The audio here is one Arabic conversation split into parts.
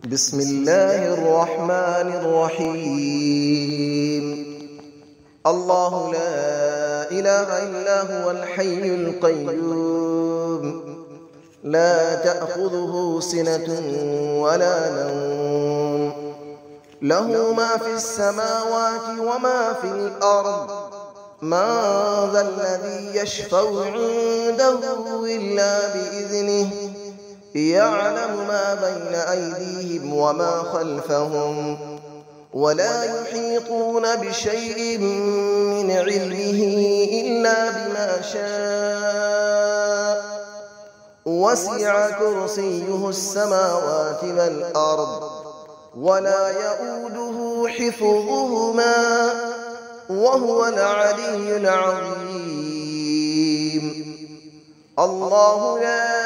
بسم الله الرحمن الرحيم. الله لا إله إلا هو الحي القيوم لا تأخذه سنة ولا نوم له ما في السماوات وما في الأرض من ذا الذي يشفع عنده إلا بإذنه يعلم ما بين أيديهم وما خلفهم ولا يحيطون بشيء من علمه إلا بما شاء وسع كرسيه السماوات والأرض ولا يؤوده حفظهما وهو العلي العظيم. الله لا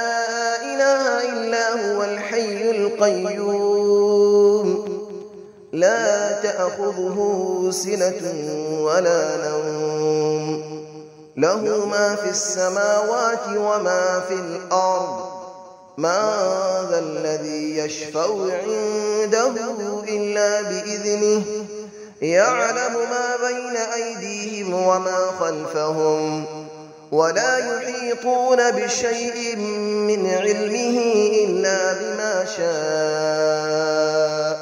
إله إلا هو الحي القيوم لا تأخذه سنة ولا نوم له ما في السماوات وما في الأرض من ذا الذي يشفع عنده إلا بإذنه يعلم ما بين أيديهم وما خلفهم ولا يحيطون بشيء من علمه إلا بما شاء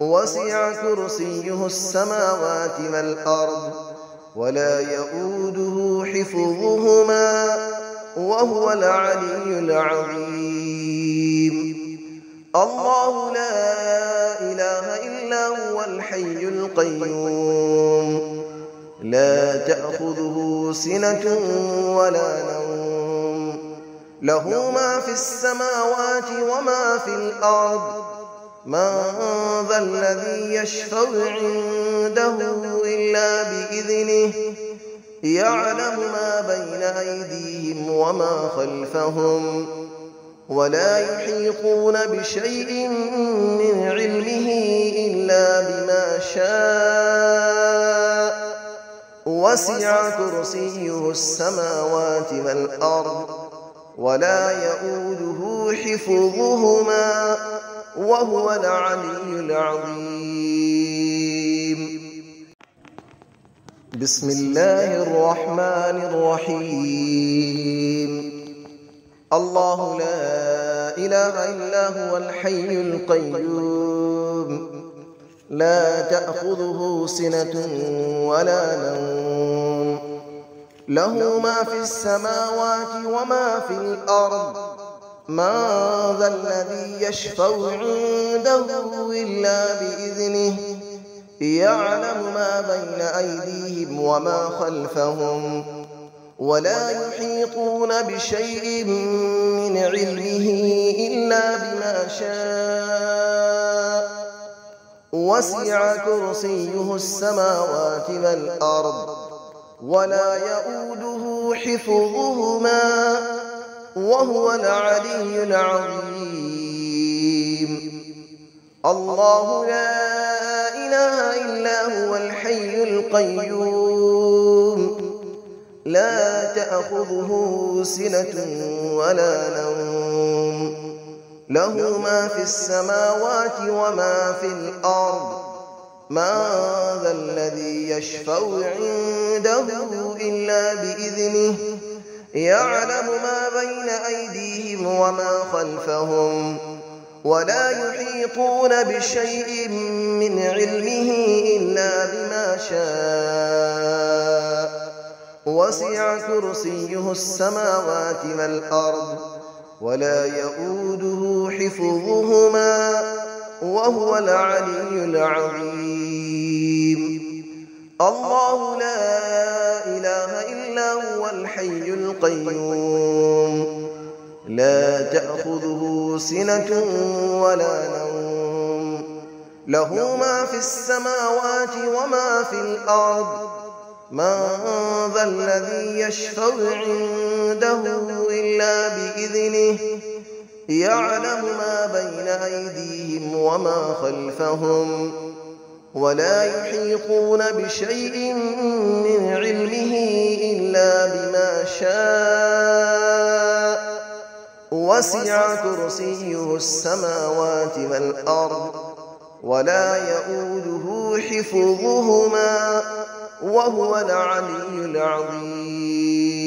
وسع كرسيه السماوات والأرض ولا يؤوده حفظهما وهو العلي العظيم. الله لا إله إلا هو الحي القيوم لا تأخذه سنة ولا نوم له ما في السماوات وما في الأرض من ذا الذي يشفع عنده إلا بإذنه يعلم ما بين أيديهم وما خلفهم ولا يحيطون بشيء من علمه إلا بما شاء وسع كرسيه السماوات والأرض ولا يؤوده حفظهما وهو العلي العظيم. بسم الله الرحمن الرحيم. الله لا إله إلا هو الحي القيوم لا تأخذه سنة ولا نوم له ما في السماوات وما في الأرض من ذا الذي يشفع عنده إلا بإذنه يعلم ما بين أيديهم وما خلفهم ولا يحيطون بشيء من علمه إلا بما شاء وسع كرسيه السماوات والأرض ولا يؤوده حفظهما وهو العلي العظيم. الله لا إله إلا هو الحي القيوم لا تأخذه سنة ولا نوم له ما في السماوات وما في الأرض من ذا الذي يشفع عنده إلا بإذنه يعلم ما بين أيديهم وما خلفهم ولا يحيطون بشيء من علمه إلا بما شاء وسع كرسيه السماوات والأرض ولا يؤوده حفظهما وهو العلي العظيم. الله لا إله إلا هو الحي القيوم لا تأخذه سنة ولا نوم له ما في السماوات وما في الأرض من ذا الذي يشفع عنده إلا بإذنه يعلم ما بين أيديهم وما خلفهم ولا يحيطون بشيء من علمه إلا بما شاء وسع كرسيه السماوات والأرض ولا يؤوده حفظهما وهو العلي العظيم.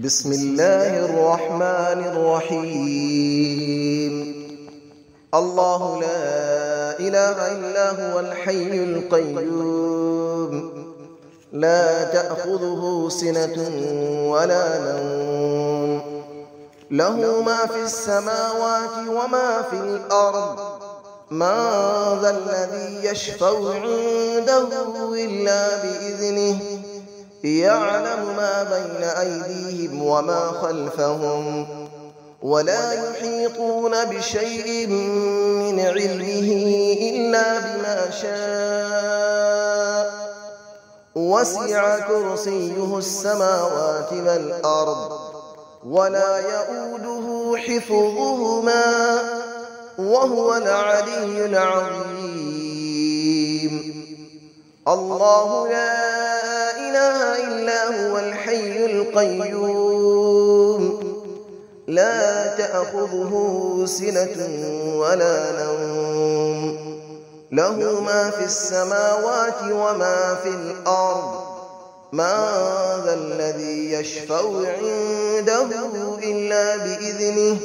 بسم الله الرحمن الرحيم. الله لا إله إلا هو الحي القيوم لا تأخذه سنة ولا نوم له ما في السماوات وما في الأرض من ذا الذي يشفع عنده إلا بإذنه يعلم ما بين أيديهم وما خلفهم ولا يحيطون بشيء من علمه إلا بما شاء وسع كرسيه السماوات والأرض ولا يؤوده حفظهما وهو العلي العظيم. الله لا إله إلا هو الحي القيوم لا تأخذه سنة ولا نوم له ما في السماوات وما في الأرض من ذا الذي يشفع عنده إلا بإذنه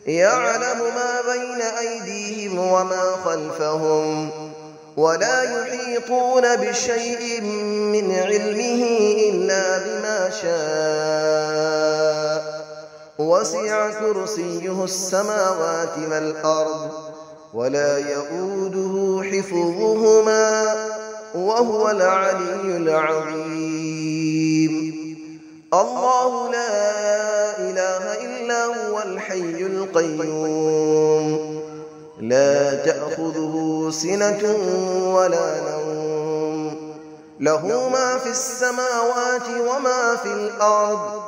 يعلم ما بين أيديهم وما خلفهم ولا يحيطون بشيء من علمه إلا بما شاء وسع كرسيه السماوات والأرض ولا يؤوده حفظهما وهو العلي العظيم. الله لا إله إلا هو الحي القيوم لا تأخذه سنة ولا نوم له ما في السماوات وما في الأرض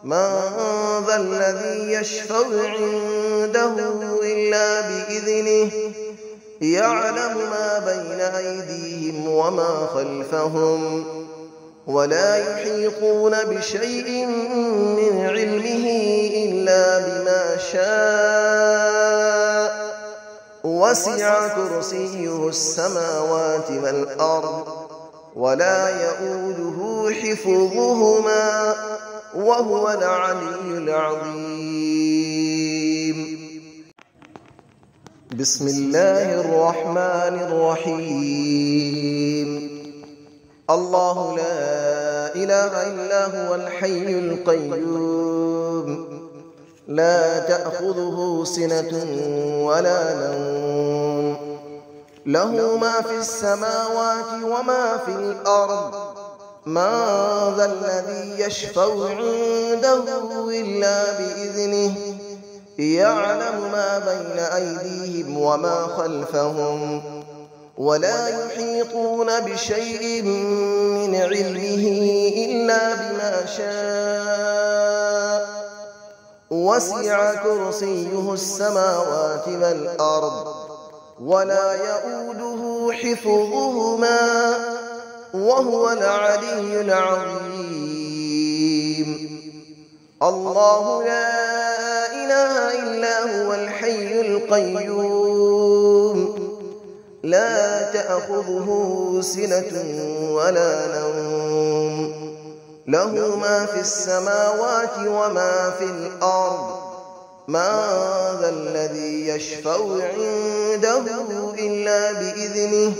من ذا الذي يشفع عنده إلا بإذنه يعلم ما بين أيديهم وما خلفهم ولا يحيطون بشيء من علمه إلا بما شاء وسع كرسيه السماوات والأرض ولا يؤوده حفظهما وهو العلي العظيم. بسم الله الرحمن الرحيم. الله لا إله إلا هو الحي القيوم لا تأخذه سنة ولا نوم له ما في السماوات وما في الأرض من ذا الذي يشفع عنده إلا بإذنه يعلم ما بين أيديهم وما خلفهم ولا يحيطون بشيء من علمه إلا بما شاء وسع كرسيه السماوات والأرض ولا يؤوده حفظهما وهو العلي العظيم. الله لا إله إلا هو الحي القيوم لا تأخذه سنة ولا نوم له ما في السماوات وما في الأرض من ذا الذي يشفع عنده إلا بإذنه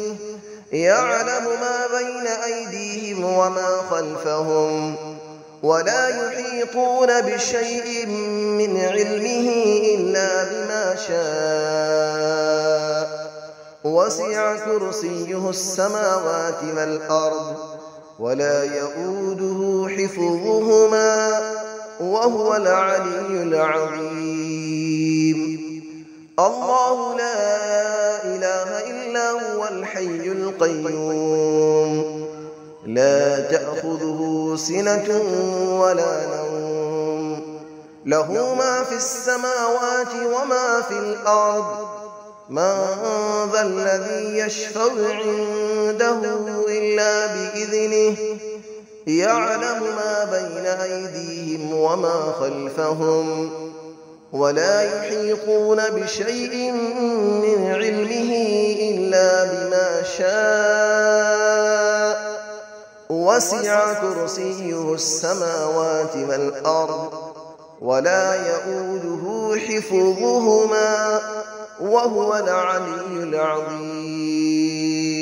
يعلم ما بين أيديهم وما خلفهم ولا يحيطون بشيء من علمه إلا بما شاء وسع كرسيه السماوات والأرض ولا يؤوده حفظهما وهو العلي العظيم. الله لا إله إلا هو الحي القيوم لا تأخذه سنة ولا نوم له ما في السماوات وما في الأرض من ذا الذي يشفع عنده إلا بإذنه يعلم ما بين أيديهم وما خلفهم ولا يحيطون بشيء من علمه إلا بما شاء وسع كرسيه السماوات والأرض ولا يئوده حفظهما وهو العلي العظيم